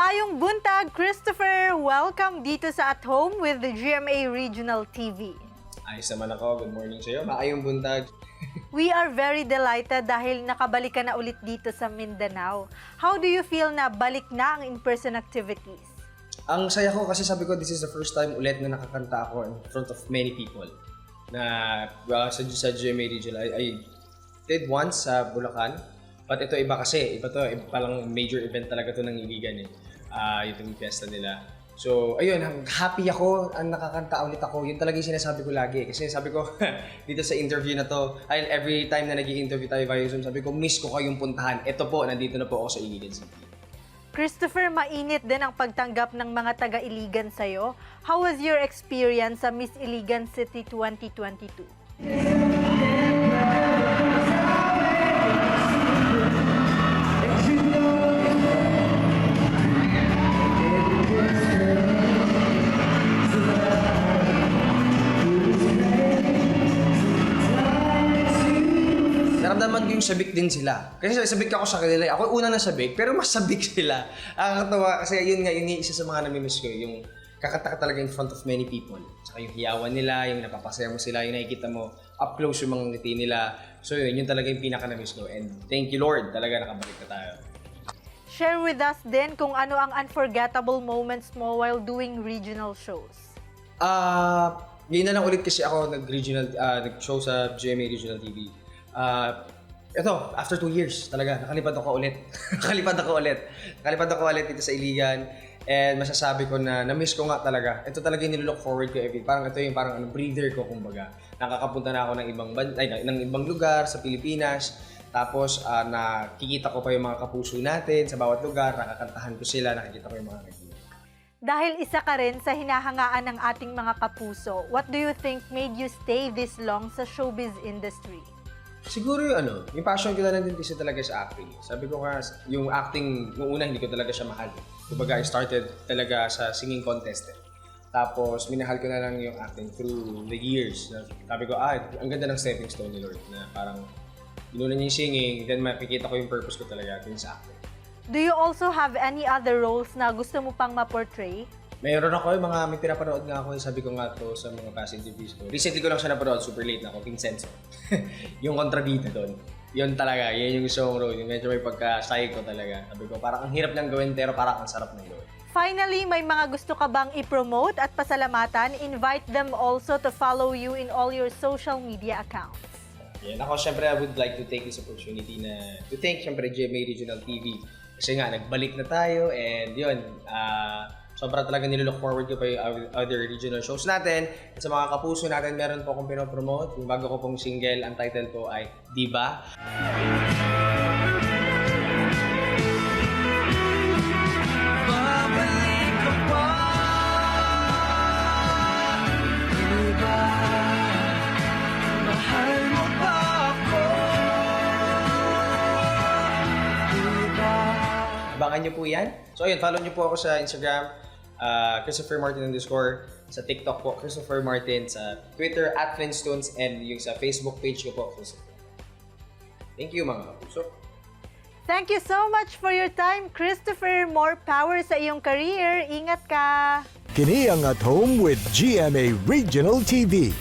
Maayong buntag, Christopher! Welcome dito sa At Home with the GMA Regional TV. Ayos naman ako. Good morning sa iyo. Maayong buntag. We are very delighted dahil nakabalik ka na ulit dito sa Mindanao. How do you feel na balik na ang in-person activities? Ang saya ko kasi sabi ko, this is the first time ulit na nakakanta ako in front of many people. Na sa GMA Regional. I did once sa Bulacan. But ito iba kasi. Iba to. Iba palang major event talaga to ng Iligan eh. Yung fiesta nila. So, ayun, happy ako, ang nakakanta ulit ako. Yun talaga yung sinasabi ko lagi. Kasi sabi ko, dito sa interview na to, every time na nag-i-interview tayo via Zoom, sabi ko, miss ko kayong puntahan. Ito po, nandito na po ako sa Iligan City. Christopher, mainit din ang pagtanggap ng mga taga-Iligan sa'yo. How was your experience sa Miss Iligan City 2022? Naramdaman ko yung sabik din sila. Kasi sabik ako sa kanila. Ako una na sabik, pero mas sabik sila. Ang katawa, kasi yun nga, yung isa sa mga namimiss ko, yung kakanta ka talaga in front of many people. Saka yung hiyawan nila, yung napapasaya mo sila, yung nakikita mo, up close yung mga ngiti nila. So yun talaga yung pinaka-namiss ko. And thank you Lord, talaga nakabalik na tayo. Share with us din kung ano ang unforgettable moments mo while doing regional shows. Ngayon na lang ulit kasi ako nag-show sa GMA Regional TV. Ito, after 2 years talaga, nakalipad ako ulit. Nakalipad ako ulit dito sa Iligan. And masasabi ko na na-miss ko nga talaga. Ito talaga yung nilook forward ko every. Parang ito yung breather ko kumbaga. Nakakapunta na ako ng ibang lugar sa Pilipinas. Tapos nakikita ko pa yung mga kapuso natin sa bawat lugar. Nakakantahan ko sila, nakikita ko yung mga kaibigan. Dahil isa ka rin sa hinahangaan ng ating mga kapuso, what do you think made you stay this long sa showbiz industry? Siguro yung passion ko lang din kasi talaga sa acting. Sabi ko nga, yung acting, nung una hindi ko talaga siya mahal. Kumbaga, I started talaga sa singing contest. Tapos, minahal ko na lang yung acting through the years. Sabi ko, ang ganda ng stepping stone ni Lord. Na parang, inuna niya yung singing, then makikita ko yung purpose ko talaga din sa acting. Do you also have any other roles na gusto mo pang ma-portray? Mayroon ako, may pinapanood nga ako, sabi ko nga to sa mga past interviews ko. Recently ko lang siya napanood, super late na ako, Vincenzo. Yung kontrabida doon. Yun talaga, yun yung song role, yung medyo may pagka-shy ko talaga. Sabi ko, parang ang hirap niyang gawin, pero parang ang sarap ng gawin. Finally, may mga gusto ka bang i-promote at pasalamatan? Invite them also to follow you in all your social media accounts. Yan, ako syempre I would like to take this opportunity to thank syempre GMA Regional TV. Kasi nga, nagbalik na tayo and yun, sobra talaga nilook forward ko pa yung other regional shows natin. At sa mga kapuso natin, meron po akong pinopromote. Yung bago ko pong single, ang title po ay Diba? Babalik ka pa, diba? Mahal mo ba ako? Diba? Abangan nyo po yan. So ayun, follow nyo po ako sa Instagram, Christopher Martin _ sa TikTok po, Christopher Martin, sa Twitter, @Flintstones, and yung sa Facebook page ko po, Christopher. Thank you mga kapuso. Thank you so much for your time, Christopher. More power sa iyong career. Ingat ka! Kini ang At Home with GMA Regional TV.